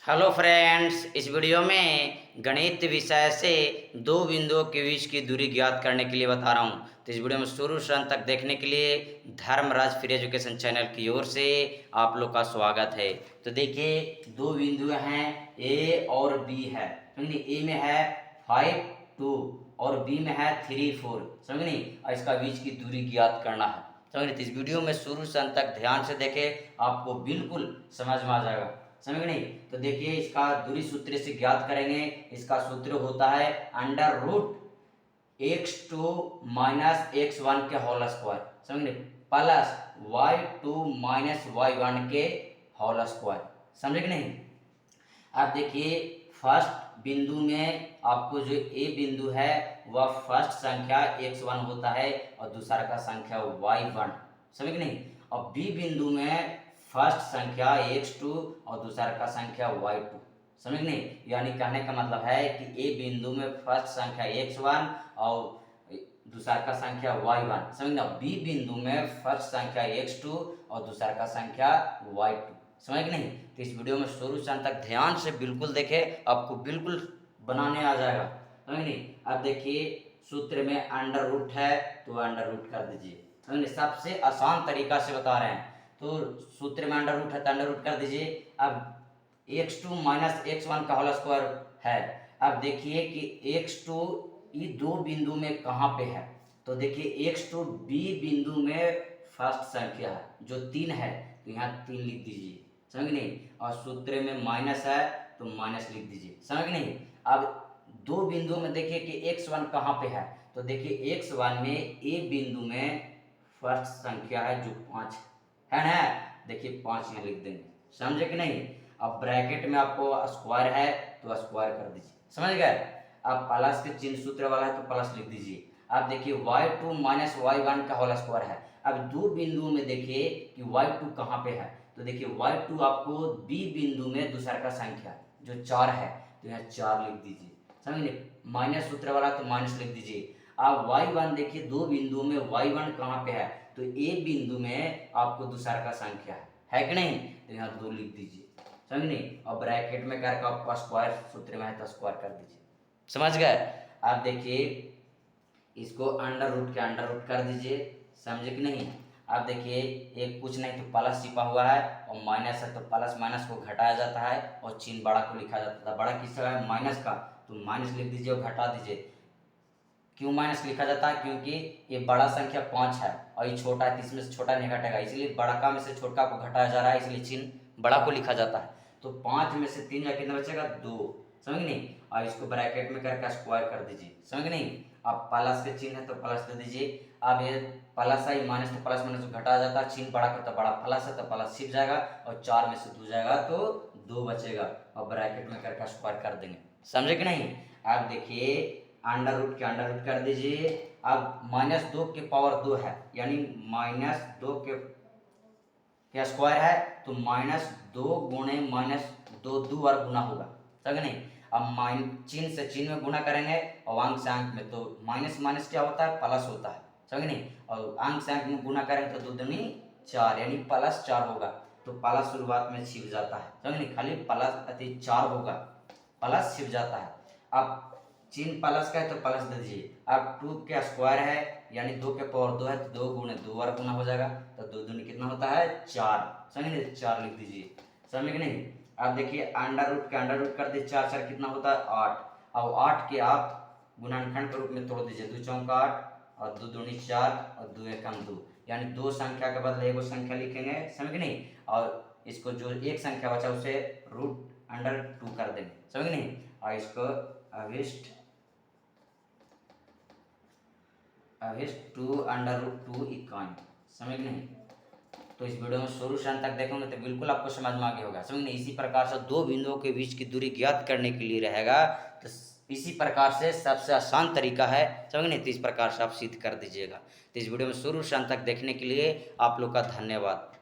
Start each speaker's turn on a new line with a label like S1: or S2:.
S1: Hello friends, इस video में गणित विषय से दो बिंदुओं के बीच की दूरी ज्ञात करने के लिए बता रहा हूँ। तो इस वीडियो में शुरू से अंत तक देखने के लिए धर्मराज फ्री एजुकेशन चैनल की ओर से आप लोग का स्वागत है। तो देखिए, दो बिंदु हैं ए और बी है। समझिए, ए में है 5 2 और बी में है 3 4। समझिए, और इसका बीच की दूरी ज्ञात करना है। समझिए, तो इस वीडियो में शुरू से अंत तक ध्यान से देखें, आपको बिल्कुल समझ में आ जाएगा। समझ नहीं तो देखिए, इसका दूरी सूत्र से ज्ञात करेंगे। इसका सूत्र होता है under root x2 minus x1 के होल स्क्वायर, समझ प्लस y2 माइनस y1 के होल स्क्वायर। समझे कि नहीं? अब देखिए, फर्स्ट बिंदु में आपको जो ए बिंदु है वह फर्स्ट संख्या x1 होता है और दूसरा का संख्या y1। समझ कि नहीं? और बी बिंदु में फर्स्ट संख्या x2 और दूसरा का संख्या y2। समझ नहीं? यानी कहने का मतलब है कि ए बिंदु में फर्स्ट संख्या x1 और दूसरा का संख्या y1। समझना, बी बिंदु में फर्स्ट संख्या x2 और दूसरा का संख्या y2। समझ कि नहीं? तो इस वीडियो में शुरू से अंत तक ध्यान से बिल्कुल देखें, आपको बिल्कुल बनाने आ जाएगा। समझ नहीं? अब देखिए, सूत्र में अंडर रूट है तो अंडर रूट कर दीजिए। समझ नहीं? सबसे आसान तरीका से बता रहे हैं। तो सूत्र में अंडर रूट है तो अंडर रूट कर दीजिए। अब x2 माइनस x1 का होल स्क्वायर है। अब देखिए कि x2 ये दो बिंदु में कहाँ पे है। तो देखिए, x2 बी बिंदु में फर्स्ट संख्या है जो 3 है, तो यहाँ 3 लिख दीजिए। समझ नहीं? और सूत्र में माइनस है तो माइनस लिख दीजिए। समझ नहीं? अब दो बिंदुओं में देखिए कि x1 कहाँ पे है। तो देखिए, x1 में ए बिंदु में फर्स्ट संख्या है जो 5 है ना। देखिए, 5 यहाँ लिख देंगे। समझे कि नहीं? अब ब्रैकेट में आपको स्क्वायर है तो स्क्वायर कर दीजिए। समझ गए? अब प्लस के चिन्ह सूत्र वाला है तो प्लस लिख दीजिए। अब देखिए, y2 माइनस y1 का होल स्क्वायर है। अब दो बिंदुओं में देखिए कि y2 कहाँ पे है। तो देखिए, y2 आपको बी बिंदु में दूसरा का संख्या जो 4 है, तो यहाँ 4 लिख दीजिए। समझिए, माइनस सूत्र वाला तो माइनस लिख दीजिए। अब y1 देखिए, दो बिंदुओं में y1 कहाँ पे है। तो ए बिंदु में आपको दूसरा का संख्या है कि नहीं, तो यहाँ 2 लिख दीजिए। समझिए, और ब्रैकेट में करके आपको स्क्वायर सूत्र में है तो स्क्वायर कर दीजिए। समझ गए? आप देखिए, इसको अंडर रूट के अंडर रूट कर दीजिए। समझे कि नहीं? आप देखिए, एक कुछ नहीं तो प्लस छिपा हुआ है और माइनस है तो प्लस माइनस को घटाया जाता है और चिन्ह बड़ा को लिखा जाता है। बड़ा किसका है? माइनस का, तो माइनस लिख दीजिए और घटा दीजिए। क्यों माइनस लिखा जाता है? क्योंकि ये बड़ा संख्या 5 है और ये छोटा है, इसमें से छोटा नहीं घटेगा, इसलिए बड़ा का में से छोटा को घटाया जा रहा है, इसलिए चिन्ह बड़ा को लिखा जाता है। तो 5 में से 3 या कितना बचेगा? 2। समझ नहीं? और इसको ब्रैकेट में करके स्क्वायर कर दीजिए। समझ नहीं? अब प्लस के चिन्ह है तो प्लस दे दीजिए। अब ये प्लस है, माइनस तो प्लस माइनस घटाया जाता है, चिन्ह बड़ा का तो बड़ा, प्लस है तो प्लस छिप जाएगा और 4 में से 2 जाएगा तो 2 बचेगा और ब्रैकेट में करके स्क्वायर कर देंगे। समझे कि नहीं? आप देखिए, अंडर रूट के अंडर रूट कर दीजिए। अब -2 के पावर 2 है, यानी -2 के स्क्वायर है तो -2 गुणे -2 2 बार गुना होगा। समझ नहीं? अब चिन्ह से चिन्ह में गुना करेंगे और अंक से अंक में, तो माइनस माइनस क्या होता है? प्लस होता है। समझ नहीं? और अंक से अंक में गुना करेंगे तो 2 दूनी 4, यानी +4 होगा। तो प्लस शुरुआत में छिप जाता है। समझ नहीं? खाली प्लस अति 4 होगा, प्लस छिप जाता है। अब चिन्ह प्लस का है तो प्लस दे दीजिए। अब 2 के स्क्वायर है, यानी 2 के पावर 2 है तो 2 गुणे 2 बार गुना हो जाएगा, तो 2 दूनी कितना होता है? 4। समझिए, 4 लिख दीजिए। समझ कि नहीं? अब देखिए, अंडर रूट के अंडर रूट कर दीजिए। 4 4 कितना होता है? 8। अब 8 के आप गुणनखंड के रूप में तोड़ दीजिए। 2 चौका 8 और 2 दूनी 4 और 2 एकम 2, यानी 2 संख्या के बदले एगो संख्या लिखेंगे। समझ कि नहीं? और इसको जो एक संख्या बचा उसे √2 कर देंगे। समझ नहीं? और इसको अभिष्ट 2 √2 इक्यावन। समझ नहीं? तो इस वीडियो में शुरू से अंत तक देखोगे तो बिल्कुल आपको समझ में आगे होगा। समझ नहीं? इसी प्रकार से दो बिंदुओं के बीच की दूरी ज्ञात करने के लिए रहेगा, तो इसी प्रकार से सबसे आसान तरीका है। समझ नहीं? तो इस प्रकार से आप सिद्ध कर दीजिएगा। तो इस वीडियो में शुरू से अंत तक देखने के लिए आप लोग का धन्यवाद।